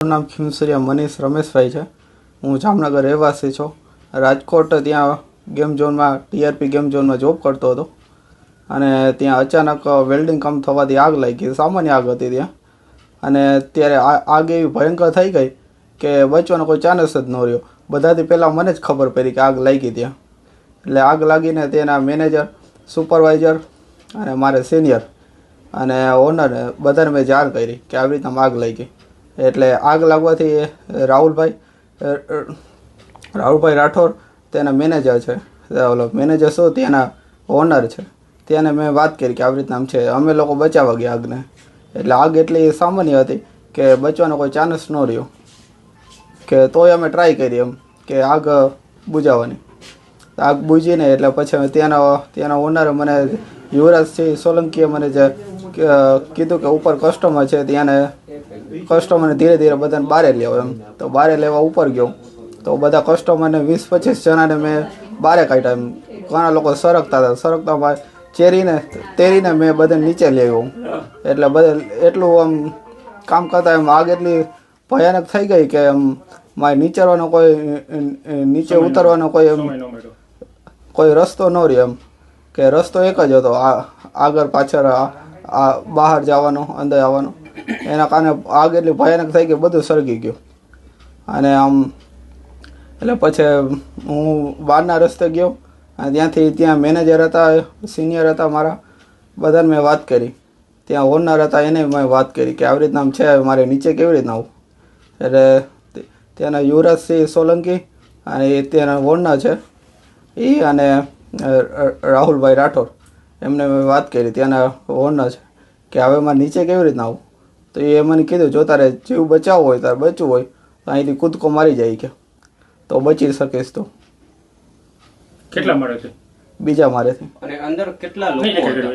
નામ ખીમસરિયા મનીષ રમેશભાઈ છે. હું જામનગર રહેવાસી છું. રાજકોટ ત્યાં ગેમ ઝોનમાં ટીઆરપી ગેમ ઝોનમાં જોબ કરતો હતો અને ત્યાં અચાનક વેલ્ડિંગ કામ થવાથી આગ લાગી. સામાન્ય આગ હતી ત્યાં અને ત્યારે આગ એવી ભયંકર થઈ ગઈ કે બચવાનો કોઈ ચાન્સ જ ન રહ્યો. બધાથી પહેલાં મને જ ખબર પડી કે આગ લાગી ત્યાં. એટલે આગ લાગીને તેના મેનેજર, સુપરવાઇઝર અને મારે સિનિયર અને ઓનર બધાને મેં જાણ કરી કે આવી રીતના આગ લાગી. એટલે આગ લાગવાથી રાહુલભાઈ રાઠોડ તેના મેનેજર છે, ઓલો મેનેજર શું ત્યાંના ઓનર છે, તેને મેં વાત કરી કે આવી રીતના આમ છે. અમે લોકો બચાવવા ગયા આગને. એટલે આગ એટલી સામાન્ય હતી કે બચવાનો કોઈ ચાન્સ ન રહ્યો, કે તોય અમે ટ્રાય કરી એમ કે આગ બુઝાવવાની. આગ બુઝીને એટલે પછી ત્યાંના ઓનરે મને યુવરાજસિંહ સોલંકીએ મને જે કીધું કે ઉપર કસ્ટમર છે, ત્યાંને કસ્ટમરને ધીરે ધીરે બધાને બહાર લેવો એમ. તો બહાર લેવા ઉપર ગયો તો બધા કસ્ટમરને 20-25 જણાને મેં બહાર કાઢ્યા એમ. ઘણા લોકો સરકતા તેરીને મેં બધાને નીચે લઈ આવ્યો. એટલે એટલું આમ કામ કરતા એમ આગ એટલી ભયાનક થઈ ગઈ કે એમ મારે નીચે ઉતરવાનો કોઈ રસ્તો ન રહ્યો એમ. કે રસ્તો એક જ હતો, આગળ પાછળ બહાર જવાનો, અંદર આવવાનો. એના કારણે આગ એટલી ભયાનક થઈ ગઈ, બધું સળગી ગયું. અને આમ એટલે પછી હું બહારના રસ્તે ગયો અને ત્યાં મેનેજર હતા, સિનિયર હતા મારા, બધાને મેં વાત કરી. ત્યાં ઓનર હતા એને મેં વાત કરી કે આવી રીતના આમ છે, મારે નીચે કેવી રીતના આવું. એટલે ત્યાંના યુવરાજસિંહ સોલંકી અને ત્યાંના ઓનર છે એ અને રાહુલભાઈ રાઠોડ, એમને મેં વાત કરી, ત્યાંના ઓનર છે, કે હવે મારે નીચે કેવી રીતના આવું. તો એ મને કીધું જો તારે જીવ બચાવવો હોય, તારે બચવું હોય તો અહીંથી કૂદકો મારી જાય કે તો બચી શકીશ. તો કેટલા માળેથી? બીજા માળેથી. અને અંદર કેટલા લોકો હતા?